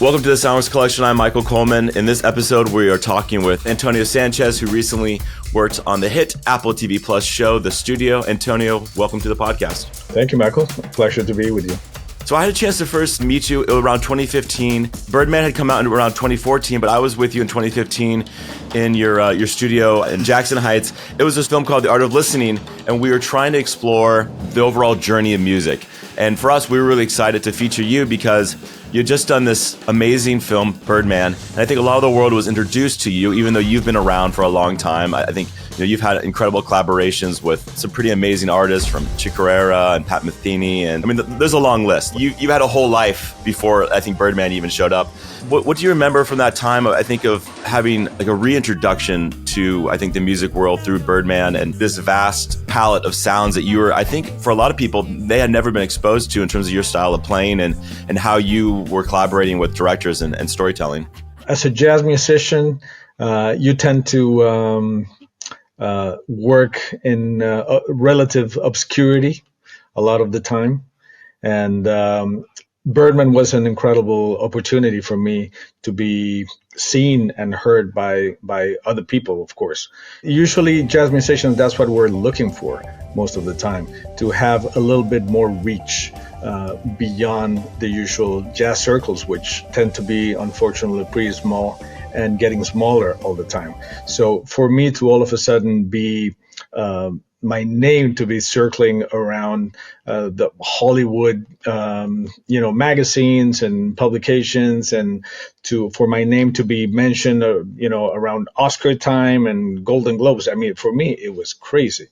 Welcome to the SoundWorks Collection. I'm Michael Coleman. In this episode, we are talking with Antonio Sánchez, who recently worked on the hit Apple TV Plus show, The Studio. Antonio, welcome to the podcast. Thank you, Michael. Pleasure to be with you. So I had a chance to first meet you around 2015. Birdman had come out in around 2014, but I was with you in 2015 in your studio in Jackson Heights. It was this film called The Art of Listening, and we were trying to explore the overall journey of music. And for us, we were really excited to feature you because you had just done this amazing film, Birdman, and I think a lot of the world was introduced to you, even though you've been around for a long time. I think you've had incredible collaborations with some pretty amazing artists from Chick Corea and Pat Metheny, and I mean, there's a long list. You had a whole life before I think Birdman even showed up. What do you remember from that time? I think of having like a reintroduction to, I think, the music world through Birdman and this vast palette of sounds that you were, I think, for a lot of people, they had never been exposed to in terms of your style of playing and how you were collaborating with directors and storytelling. As a jazz musician, you tend to work in relative obscurity a lot of the time. And Birdman was an incredible opportunity for me to be seen and heard by other people, of course. Usually jazz musicians, that's what we're looking for most of the time, to have a little bit more reach beyond the usual jazz circles, which tend to be, unfortunately, pretty small and getting smaller all the time. So for me to all of a sudden be my name to be circling around the Hollywood, magazines and publications, and for my name to be mentioned, around Oscar time and Golden Globes. I mean, for me, it was crazy,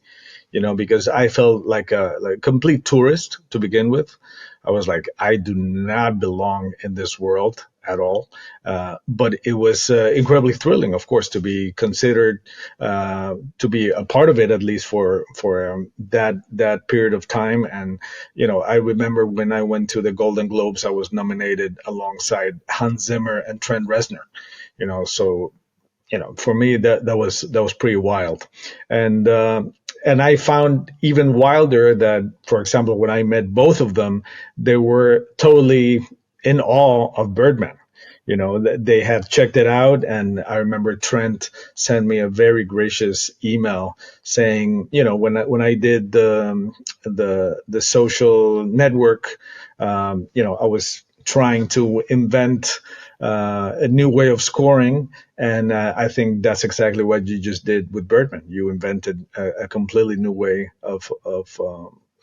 because I felt like a complete tourist to begin with. I was like, I do not belong in this world at all. But it was incredibly thrilling, of course, to be considered, to be a part of it, at least for that period of time. And, I remember when I went to the Golden Globes, I was nominated alongside Hans Zimmer and Trent Reznor, so, for me, that was pretty wild. And I found even wilder that, for example, when I met both of them, they were totally in awe of Birdman. They had checked it out, and I remember Trent sent me a very gracious email saying, when I did the social network, I was trying to invent a new way of scoring, and I think that's exactly what you just did with Birdman. You invented a completely new way of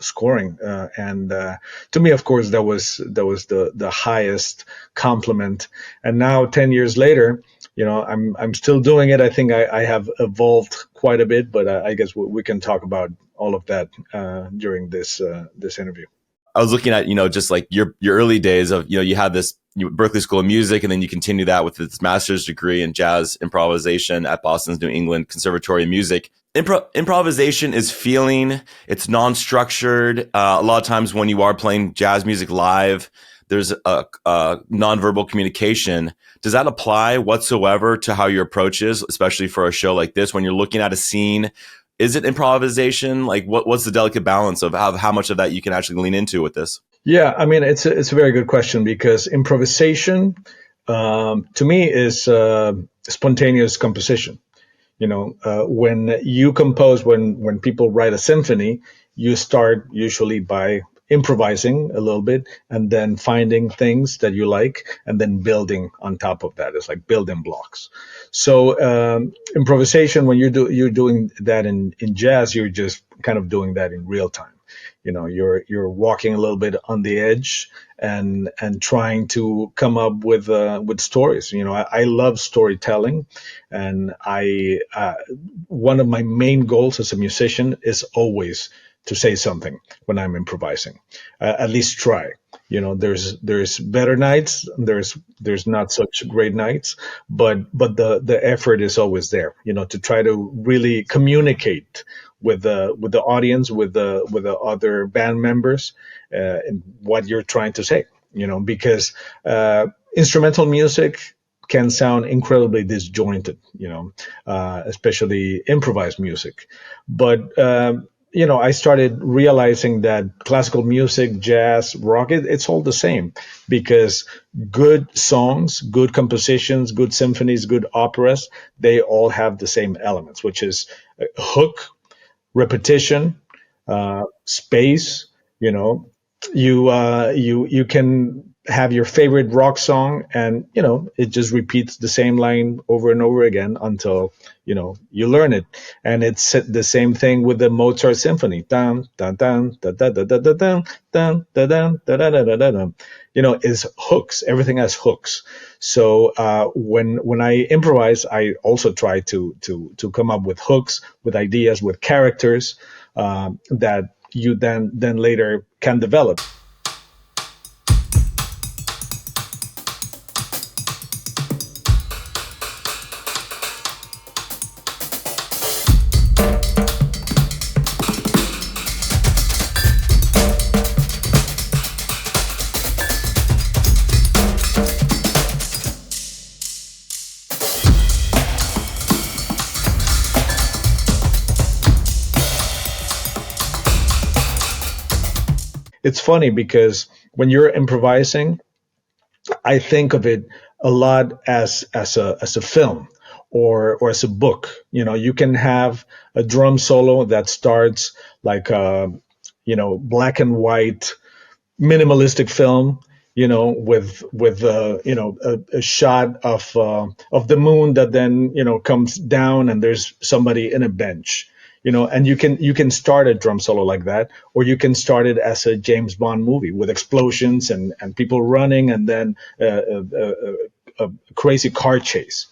scoring, and to me, of course, that was the highest compliment. And now, 10 years later, I'm still doing it. I think I have evolved quite a bit, but I guess we can talk about all of that during this interview. I was looking at, just like your early days of, you had this Berklee School of Music, and then you continue that with this master's degree in jazz improvisation at Boston's New England Conservatory of Music. Improvisation is feeling, it's non-structured. A lot of times when you are playing jazz music live, there's a nonverbal communication. Does that apply whatsoever to how your approach is, especially for a show like this, when you're looking at a scene? Is it improvisation? Like, what's the delicate balance of how much of that you can actually lean into with this? Yeah, I mean, it's a very good question, because improvisation, to me, is spontaneous composition. When you compose, when people write a symphony, you start usually by improvising a little bit and then finding things that you like and then building on top of that. It's like building blocks. So improvisation, when you're doing that in jazz, you're just kind of doing that in real time. You're walking a little bit on the edge and trying to come up with stories. I love storytelling, and one of my main goals as a musician is always to say something when I'm improvising. At least try. There's better nights, there's not such great nights, but the effort is always there. To try to really communicate with the audience, with the other band members, and what you're trying to say. Because instrumental music can sound incredibly disjointed. Especially improvised music, but I started realizing that classical music, jazz, rock, it's all the same, because good songs, good compositions, good symphonies, good operas, they all have the same elements, which is hook, repetition, space. You know, you can have your favorite rock song, and it just repeats the same line over and over again until you learn it. And it's the same thing with the Mozart symphony. Dun, dun, dun, dun, dun, dun, dun, dun, dun, dun, dun, dun, dun, dun, dun, dun, dun. Is hooks. Everything has hooks. So when I improvise, I also try to come up with hooks, with ideas, with characters that you then later can develop. It's funny because when you're improvising, I think of it a lot as a film, or as a book. You can have a drum solo that starts like black and white minimalistic film, with a shot of the moon that then comes down, and there's somebody in a bench. And you can start a drum solo like that, or you can start it as a James Bond movie with explosions and people running, and then a crazy car chase.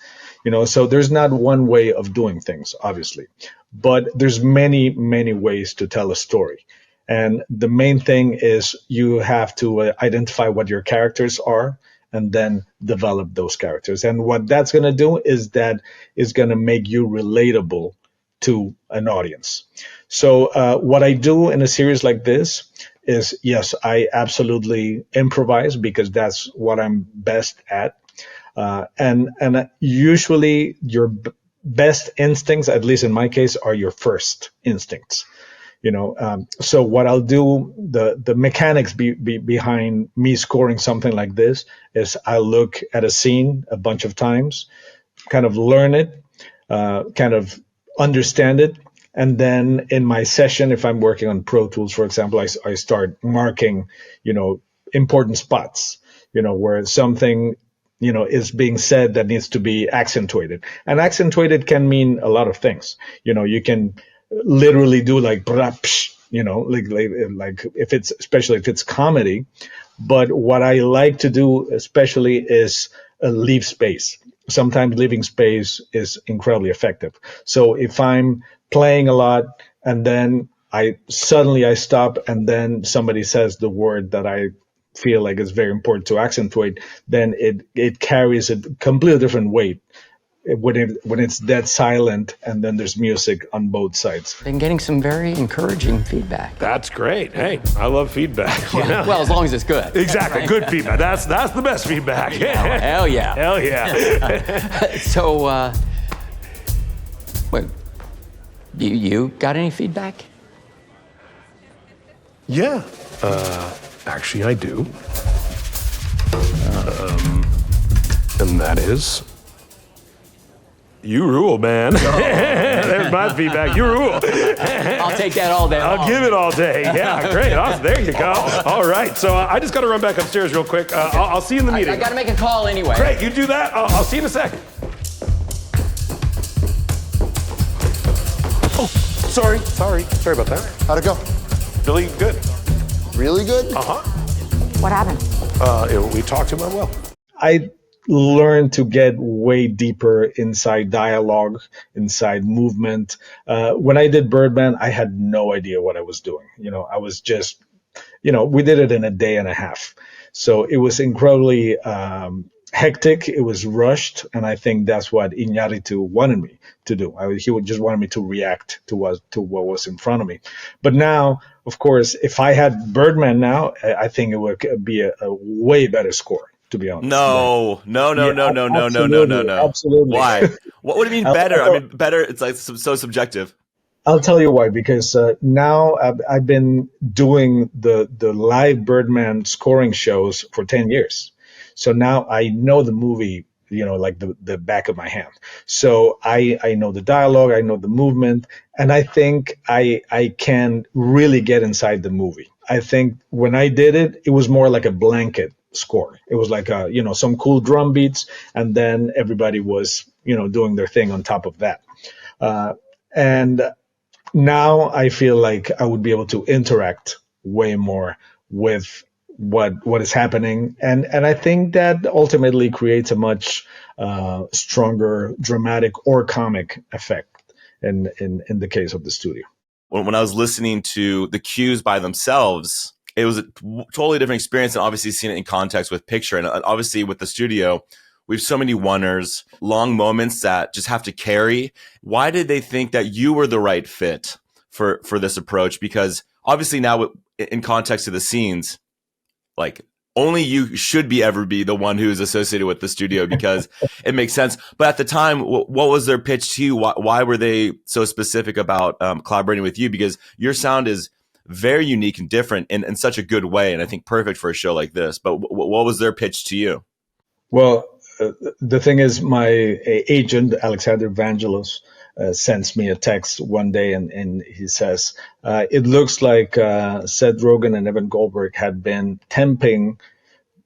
So there's not one way of doing things, obviously, but there's many ways to tell a story. And the main thing is you have to identify what your characters are, and then develop those characters. And what that's going to do is that is going to make you relatable to an audience. So what I do in a series like this is, yes, I absolutely improvise, because that's what I'm best at. And usually your best instincts, at least in my case, are your first instincts. So what I'll do, the mechanics behind me scoring something like this, is I look at a scene a bunch of times, kind of learn it, kind of understand it, and then in my session, if I'm working on Pro Tools, for example, I start marking, important spots, where something is being said that needs to be accentuated. And accentuated can mean a lot of things. You can literally do like, like if it's, especially if it's comedy. But what I like to do especially is leave space. Sometimes leaving space is incredibly effective. So if I'm playing a lot, and then I stop, and then somebody says the word that I feel like is very important to accentuate, then it carries a completely different weight when it's dead silent, and then there's music on both sides. Been getting some very encouraging feedback. That's great. Hey, I love feedback. Well, as long as it's good. Exactly, right? Good feedback. That's the best feedback. Hell yeah. Hell yeah. So, wait, you got any feedback? Yeah, actually I do. And that is, you rule, man. There's my feedback. You rule. I'll take that all day. I'll give it all day. Yeah, great. Awesome. There you go. All right. So I just got to run back upstairs real quick. I'll see you in the meeting. I got to make a call anyway. Great. You do that. I'll see you in a second. Oh, sorry about that. How'd it go? Really good. Really good? Uh-huh. What happened? We talked to him well. I learned to get way deeper inside dialogue, inside movement. When I did Birdman, I had no idea what I was doing. I was just, we did it in a day and a half. So it was incredibly hectic. It was rushed. And I think that's what Iñárritu wanted me to do. He would just wanted me to react to what was in front of me. But now, of course, if I had Birdman now, I think it would be a way better score. To be honest. No. Absolutely. Why? What do you mean better? I mean, better, it's like so subjective. I'll tell you why. Because now I've been doing the live Birdman scoring shows for 10 years, so now I know the movie, like the back of my hand. So I know the dialogue, I know the movement, and I think I can really get inside the movie. I think when I did it, it was more like a blanket score. It was like some cool drum beats, and then everybody was doing their thing on top of that. And now I feel like I would be able to interact way more with what is happening, and I think that ultimately creates a much stronger dramatic or comic effect in the case of the studio. When I was listening to the cues by themselves, it was a totally different experience than obviously seeing it in context with picture. And obviously with the studio, we have so many oneers, long moments that just have to carry. Why did they think that you were the right fit for this approach? Because obviously now in context of the scenes, like only you should ever be the one who is associated with the studio because it makes sense. But at the time, what was their pitch to you? Why were they so specific about collaborating with you? Because your sound is very unique and different in such a good way. And I think perfect for a show like this. But what was their pitch to you? Well, the thing is, my agent, Alexander Vangelos, sends me a text one day, and he says, it looks like Seth Rogen and Evan Goldberg had been temping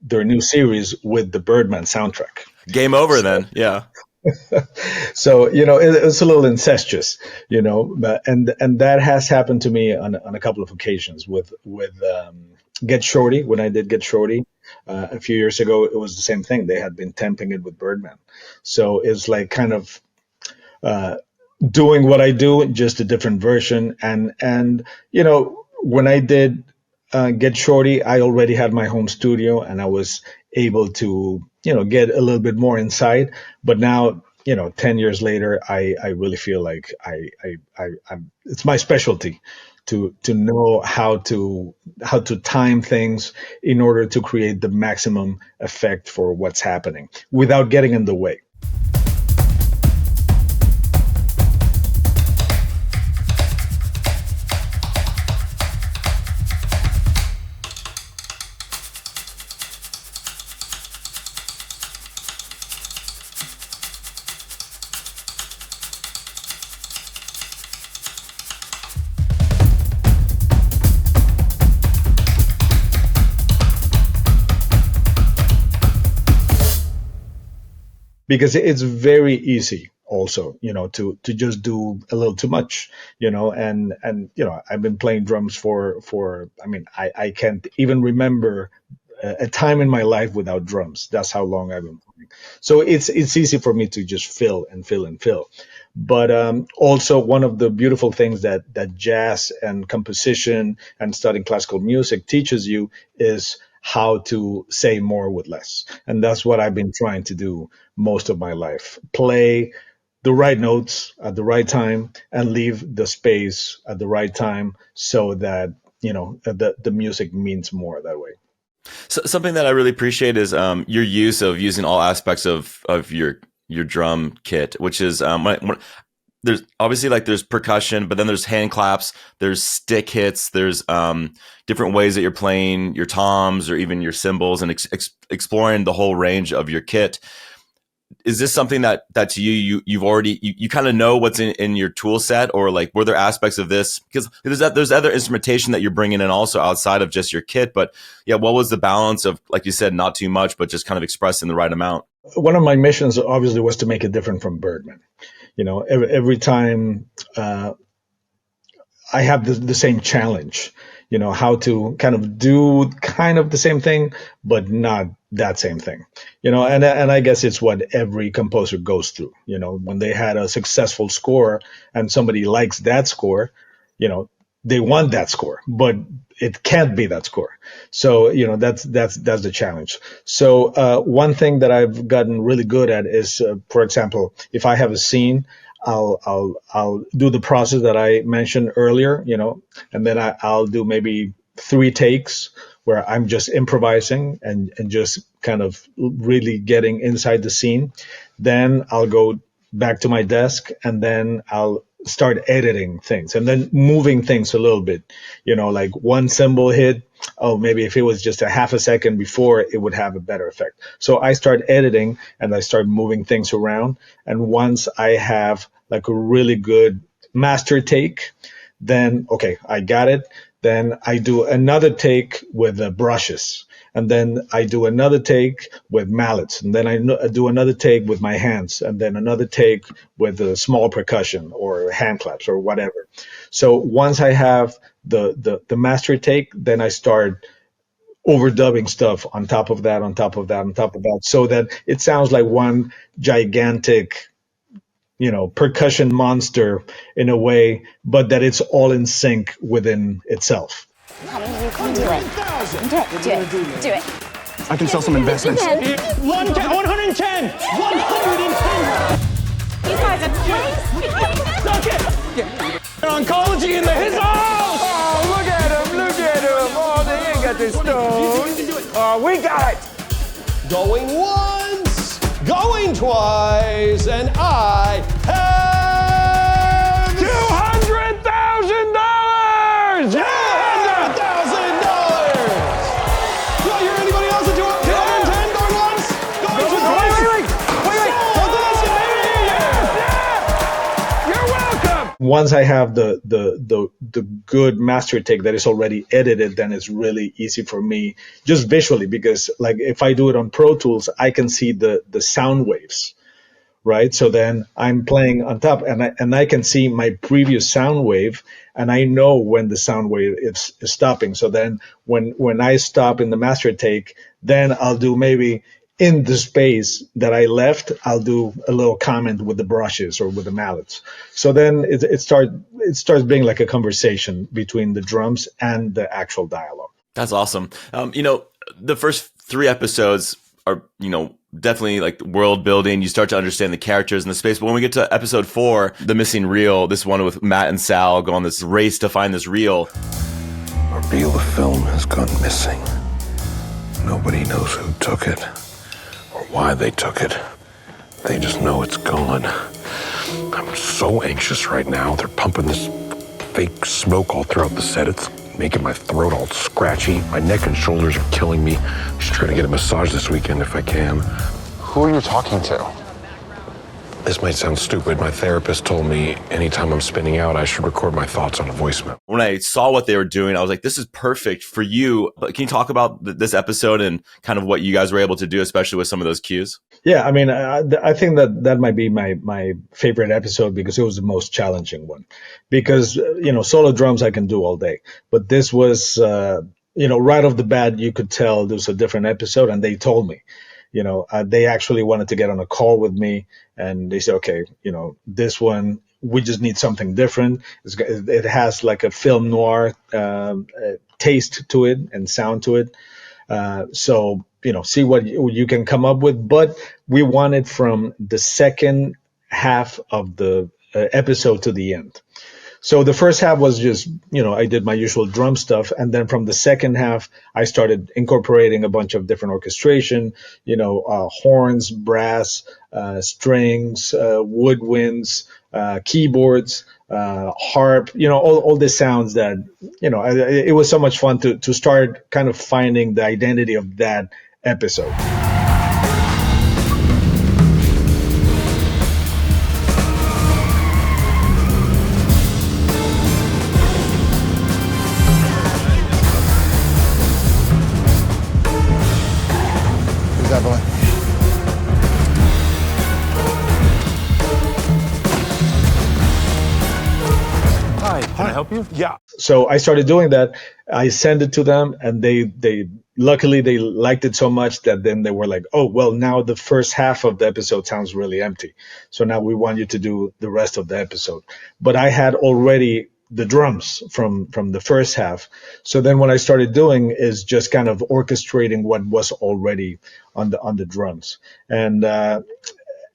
their new series with the Birdman soundtrack. Game over then, yeah. So, it's a little incestuous, and that has happened to me on a couple of occasions with Get Shorty. When I did Get Shorty a few years ago, it was the same thing. They had been temping it with Birdman. So it's like kind of doing what I do, just a different version. And when I did Get Shorty, I already had my home studio, and I was able to get a little bit more inside. But now 10 years later, I really feel like I'm it's my specialty to know how to time things in order to create the maximum effect for what's happening without getting in the way. Because it's very easy also, to just do a little too much, and I've been playing drums for I mean, I can't even remember a time in my life without drums. That's how long I've been playing. So it's easy for me to just fill and fill and fill. But also one of the beautiful things that jazz and composition and studying classical music teaches you is how to say more with less. And that's what I've been trying to do most of my life. Play the right notes at the right time and leave the space at the right time so that, the music means more that way. So something that I really appreciate is your use of using all aspects of your drum kit, which is there's obviously there's percussion, but then there's hand claps, there's stick hits, there's different ways that you're playing your toms or even your cymbals and exploring the whole range of your kit. Is this something that to you've already you kind of know what's in your tool set, or were there aspects of this, because there's other instrumentation that you're bringing in also outside of just your kit, but yeah, what was the balance of, like you said, not too much but just kind of expressing the right amount? One of my missions obviously was to make it different from Birdman. Every time I have the same challenge, how to kind of do kind of the same thing, but not that same thing, and I guess it's what every composer goes through, when they had a successful score and somebody likes that score, they want that score, but it can't be that score. So, that's the challenge. So, one thing that I've gotten really good at is, for example, if I have a scene, I'll do the process that I mentioned earlier, and then I'll do maybe 3 takes where I'm just improvising and just kind of really getting inside the scene. Then I'll go back to my desk, and then I'll start editing things and then moving things a little bit, like one cymbal hit. Oh, maybe if it was just a half a second before, it would have a better effect. So I start editing and I start moving things around. And once I have like a really good master take, then, okay, I got it. Then I do another take with the brushes. And then I do another take with mallets. And then I do another take with my hands. And then another take with the small percussion or hand claps or whatever. So once I have the master take, then I start overdubbing stuff on top of that, on top of that, on top of that, so that it sounds like one gigantic, percussion monster in a way, but that it's all in sync within itself. Honey, you can do it. Do it. I can sell some investments. 110. 110! 110! You guys are crazy. Suck it! Oncology in the his house! Oh, look at him! Oh, they ain't got this stone. Oh, we got it! Going once, going twice, and I have $200,000! $200,000! Do I hear anybody else at 210 going once? Going twice? Wait. You're welcome! Once I have the good master take that is already edited, then it's really easy for me just visually, because like if I do it on Pro Tools, I can see the sound waves, right? So then I'm playing on top and I can see my previous sound wave, and I know when the sound wave is stopping. So then when I stop in the master take, then I'll do maybe in the space that I left, I'll do a little comment with the brushes or with the mallets. So then it starts being like a conversation between the drums and the actual dialogue. That's awesome. The first 3 episodes are, definitely like world building. You start to understand the characters in the space. But when we get to episode 4, the missing reel, this one with Matt and Sal go on this race to find this reel. A reel of film has gone missing. Nobody knows who took it or why they took it. They just know it's gone. I'm so anxious right now. They're pumping this fake smoke all throughout the set. It's making my throat all scratchy. My neck and shoulders are killing me. Just trying to get a massage this weekend if I can. Who are you talking to? This might sound stupid. My therapist told me anytime I'm spinning out, I should record my thoughts on a voice memo. When I saw what they were doing, I was like, this is perfect for you. But can you talk about this episode and kind of what you guys were able to do, especially with some of those cues? Yeah, I mean, I think that might be my favorite episode because it was the most challenging one. Because, solo drums I can do all day. But this was, right off the bat, you could tell there was a different episode, and they told me. They actually wanted to get on a call with me, and they said, okay, this one, we just need something different. It has like a film noir taste to it and sound to it. So, see what you can come up with. But we want it from the second half of the episode to the end. So the first half was just, I did my usual drum stuff. And then from the second half, I started incorporating a bunch of different orchestration, horns, brass, strings, woodwinds, keyboards, harp, all the sounds that, it was so much fun to start kind of finding the identity of that episode. That boy. Hi, can I help you? Yeah. So I started doing that. I sent it to them, and they luckily they liked it so much that then they were like, oh, well, now the first half of the episode sounds really empty. So now we want you to do the rest of the episode. But I had already the drums from the first half. So then what I started doing is just kind of orchestrating what was already on the drums. And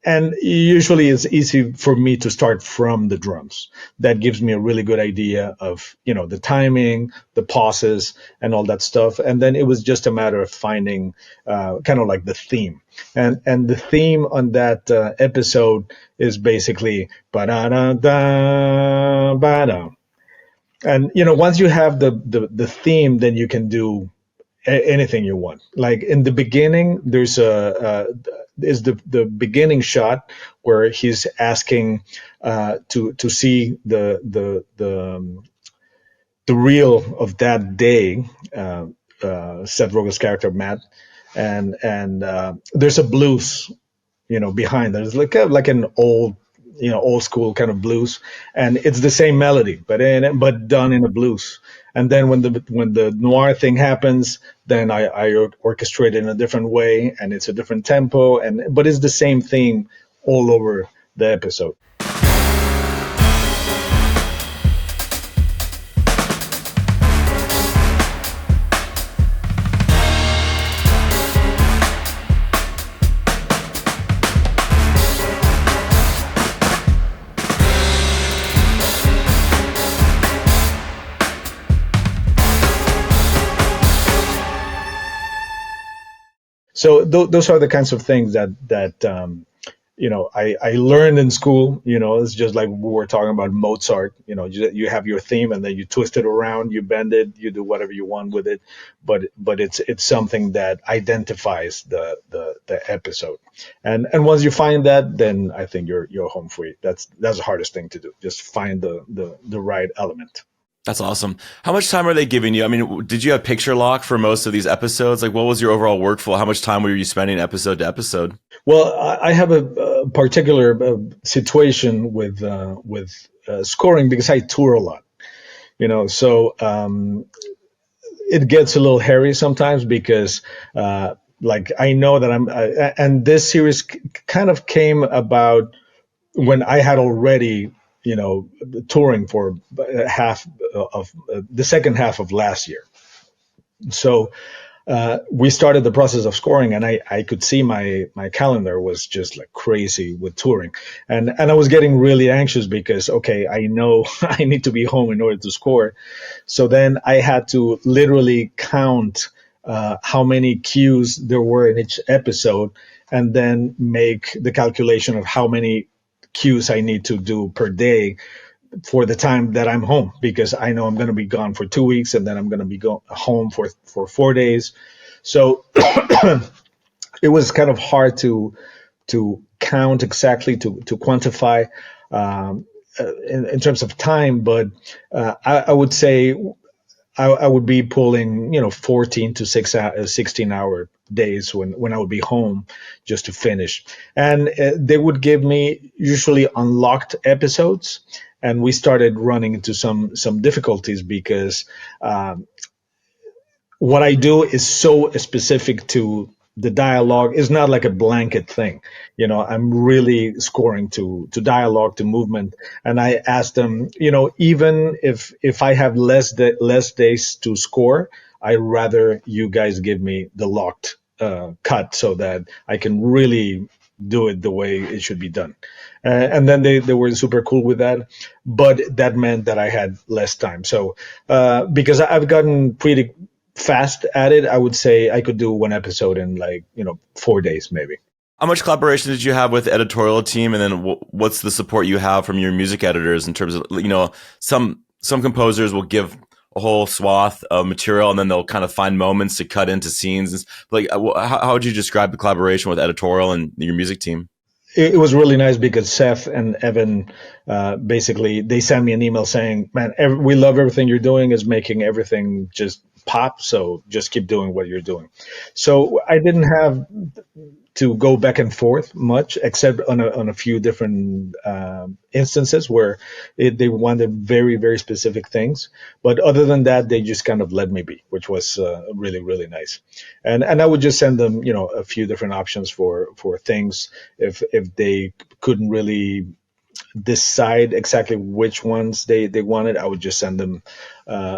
and usually it's easy for me to start from the drums. That gives me a really good idea of, the timing, the pauses, and all that stuff. And then it was just a matter of finding kind of like the theme. And the theme on that episode is basically ba-da-da-da, ba-da. And once you have the theme, then you can do anything you want. Like in the beginning, there's is the beginning shot where he's asking to see the reel of that day. Seth Rogen's character Matt, and there's a blues, behind. There's like an old old school kind of blues, and it's the same melody, but done in a blues. And then when the noir thing happens, then I orchestrate it in a different way, and it's a different tempo, but it's the same theme all over the episode. So those are the kinds of things that I learned in school. It's just like we were talking about Mozart. You have your theme, and then you twist it around, you bend it, you do whatever you want with it. But it's something that identifies the episode. And once you find that, then I think you're home free. That's the hardest thing to do. Just find the right element. That's awesome. How much time are they giving you? I mean, did you have picture lock for most of these episodes? Like, what was your overall workflow? How much time were you spending episode to episode? Well, I have a particular situation with scoring because I tour a lot, so it gets a little hairy sometimes because like I know that and this series kind of came about when I had already touring for half of the second half of last year. So we started the process of scoring, and I could see my calendar was just like crazy with touring, and I was getting really anxious because I know I need to be home in order to score. So then I had to literally count how many cues there were in each episode, and then make the calculation of how many cues I need to do per day for the time that I'm home, because I know I'm going to be gone for 2 weeks, and then I'm going to be home for 4 days. So it was kind of hard to count exactly, to quantify in terms of time. But I would say I would be pulling 14 to 16 hour days when I would be home just to finish. And they would give me usually unlocked episodes, and we started running into some difficulties because what I do is so specific to the dialogue. Is not like a blanket thing. I'm really scoring to dialogue, to movement. And I asked them, even if I have less days to score, I'd rather you guys give me the locked cut so that I can really do it the way it should be done. And then they were super cool with that, but that meant that I had less time. So because I've gotten pretty fast at it, I would say I could do one episode in 4 days maybe. How much collaboration did you have with the editorial team, and then what's the support you have from your music editors in terms of some composers will give a whole swath of material, and then they'll kind of find moments to cut into scenes. Like, how would you describe the collaboration with editorial and your music team? It was really nice because Seth and Evan basically they sent me an email saying, "Man, we love everything you're doing. Is making everything just pop. So just keep doing what you're doing." So I didn't have to go back and forth much, except on a few different instances where they wanted very, very specific things. But other than that, they just kind of let me be, which was really, really nice. And I would just send them, a few different options for things if they couldn't really decide exactly which ones they wanted. I would just send them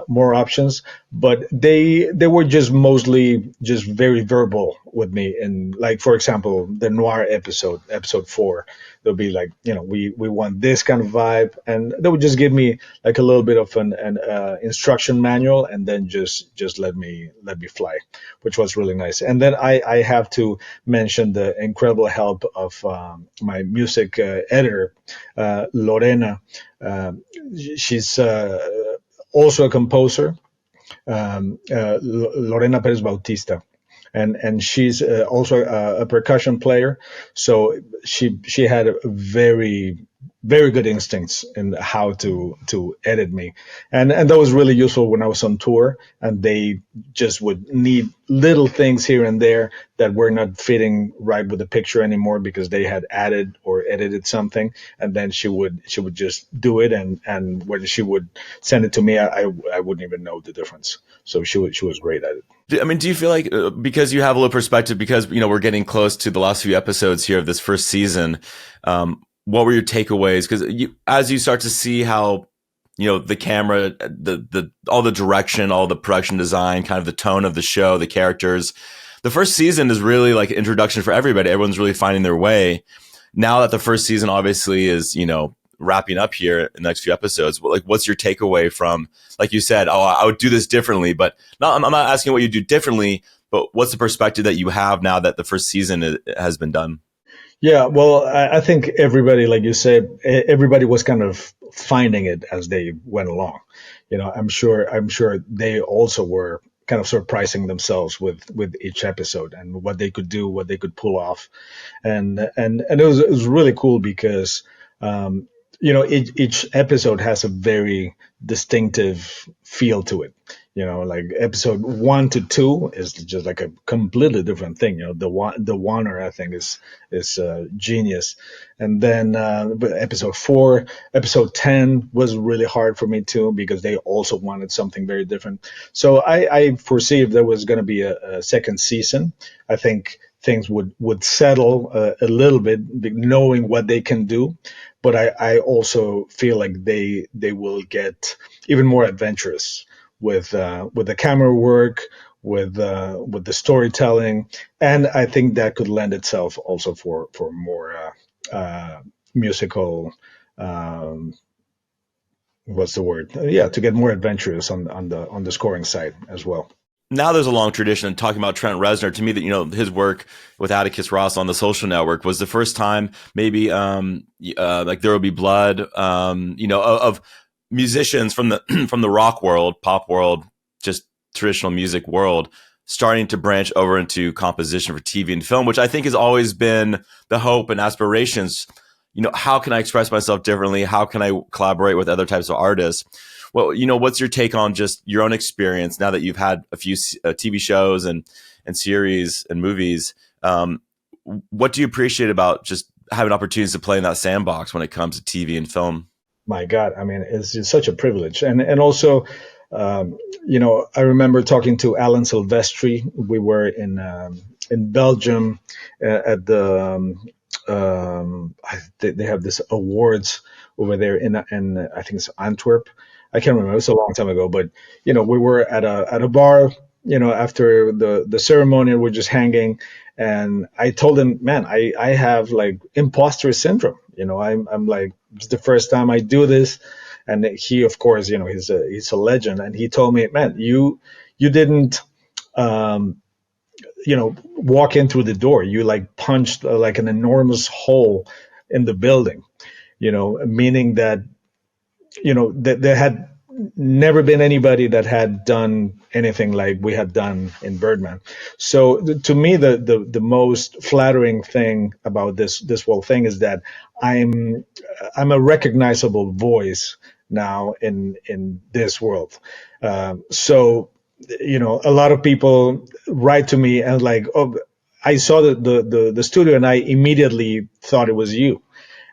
more options, but they were just mostly just very verbal with me. And like, for example, the noir episode 4, they'll be like, we want this kind of vibe, and they would just give me like a little bit of an instruction manual, and then just let me fly, which was really nice. And then I have to mention the incredible help of my music editor, Lorena. She's also a composer, Lorena Perez Bautista, and she's also a percussion player. So she had a very very good instincts in how to edit me, and that was really useful when I was on tour, and they just would need little things here and there that were not fitting right with the picture anymore because they had added or edited something, and then she would just do it, and when she would send it to me, I wouldn't even know the difference. So she was great at it. I mean, do you feel like because you have a little perspective, because we're getting close to the last few episodes here of this first season, what were your takeaways? Because as you start to see how the camera, the all the direction, all the production design, kind of the tone of the show, the characters, the first season is really like an introduction for everybody. Everyone's really finding their way. Now that the first season obviously is wrapping up here in the next few episodes, what's your takeaway from, like you said, I would do this differently, but I'm not asking what you do differently, but what's the perspective that you have now that the first season has been done? Yeah, well, I think everybody, like you said, everybody was kind of finding it as they went along. I'm sure they also were kind of surprising themselves with each episode and what they could do, what they could pull off, and it was really cool because each episode has a very distinctive feel to it. Like episode 1 to 2 is just like a completely different thing. The Warner, I think, is genius. And then episode 4, episode 10 was really hard for me too, because they also wanted something very different. So I foresee if there was going to be a second season, I think things would settle a little bit, knowing what they can do. But I also feel like they will get even more adventurous with the camera work, with the storytelling, and I think that could lend itself also for more musical. What's the word? To get more adventurous on the scoring side as well. Now there's a long tradition of talking about Trent Reznor. To me, that his work with Atticus Ross on The Social Network was the first time, maybe like There Will Be Blood, of musicians from the rock world, pop world, just traditional music world, starting to branch over into composition for TV and film, which I think has always been the hope and aspirations. How can I express myself differently? How can I collaborate with other types of artists? Well, what's your take on just your own experience now that you've had a few TV shows and series and movies? What do you appreciate about just having opportunities to play in that sandbox when it comes to TV and film? My God, I mean, it's just such a privilege. And also, I remember talking to Alan Silvestri. We were in Belgium at the, they have this awards over there in I think it's Antwerp. I can't remember. It was a long time ago, but we were at a bar, after the ceremony, we're just hanging, and I told him, man, I have like imposter syndrome. I'm like, it's the first time I do this, and he, of course, he's a legend, and he told me, man, you didn't, walk in through the door. You like punched like an enormous hole in the building, meaning that. That there had never been anybody that had done anything like we had done in Birdman. So to me, the most flattering thing about this whole thing is that I'm a recognizable voice now in this world. So a lot of people write to me and like, oh, I saw the studio and I immediately thought it was you.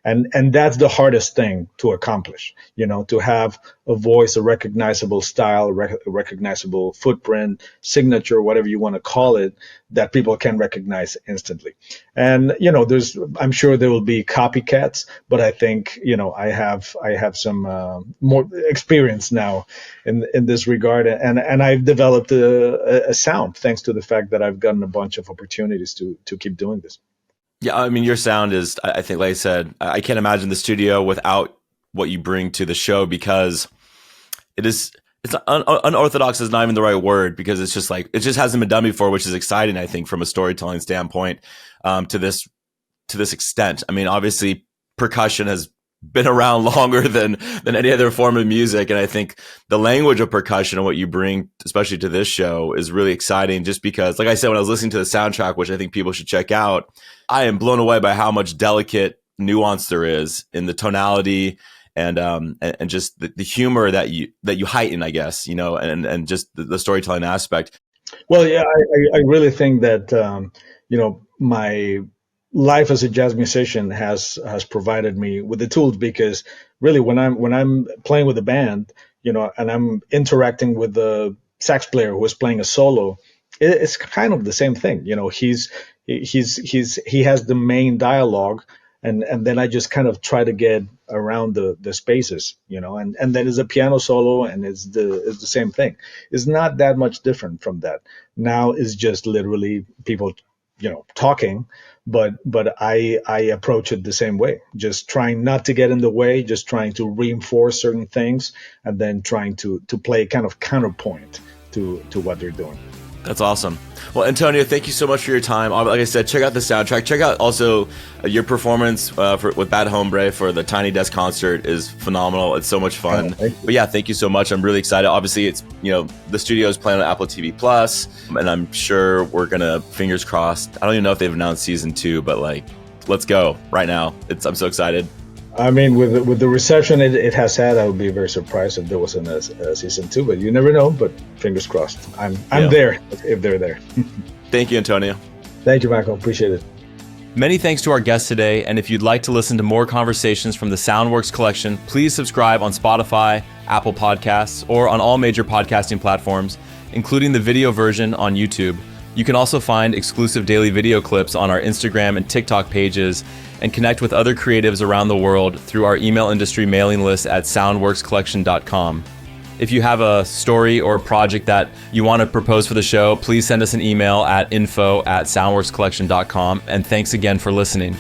And that's the hardest thing to accomplish, to have a voice, a recognizable style, a recognizable footprint, signature, whatever you want to call it, that people can recognize instantly. And I'm sure there will be copycats, but I think I have some more experience now in this regard, and I've developed a sound thanks to the fact that I've gotten a bunch of opportunities to keep doing this. Yeah, I mean, your sound is, I think, like I said, I can't imagine the studio without what you bring to the show, because it's unorthodox is not even the right word, because it's just like, it just hasn't been done before, which is exciting, I think, from a storytelling standpoint, to this extent. I mean, obviously percussion has been around longer than any other form of music. And I think the language of percussion and what you bring, especially to this show, is really exciting, just because, like I said, when I was listening to the soundtrack, which I think people should check out, I am blown away by how much delicate nuance there is in the tonality and just the humor that you heighten, I guess, and just the storytelling aspect. Well, yeah, I really think that, my life as a jazz musician has provided me with the tools, because really when I'm playing with a band, and I'm interacting with the sax player who is playing a solo, it's kind of the same thing. He has the main dialogue, and then I just kind of try to get around the spaces, and then there's a piano solo, and it's the same thing. It's not that much different from that. Now it's just literally people, talking, but I approach it the same way, just trying not to get in the way, just trying to reinforce certain things, and then trying to play kind of counterpoint to what they're doing. That's awesome. Well, Antonio, thank you so much for your time. Like I said, check out the soundtrack. Check out also your performance with Bad Hombre for the Tiny Desk concert is phenomenal. It's so much fun. But yeah, thank you so much. I'm really excited. Obviously, it's the studio is playing on Apple TV Plus, and I'm sure we're gonna, fingers crossed. I don't even know if they've announced season 2, but let's go right now. I'm so excited. I mean, with the reception it has had, I would be very surprised if there wasn't a season 2, but you never know. But fingers crossed. I'm there if they're there. Thank you, Antonio. Thank you, Michael. Appreciate it. Many thanks to our guests today, and if you'd like to listen to more conversations from the SoundWorks Collection, please subscribe on Spotify, Apple Podcasts, or on all major podcasting platforms, including the video version on YouTube. You can also find exclusive daily video clips on our Instagram and TikTok pages, and connect with other creatives around the world through our email industry mailing list at soundworkscollection.com. If you have a story or project that you want to propose for the show, please send us an email at info@soundworkscollection.com. And thanks again for listening.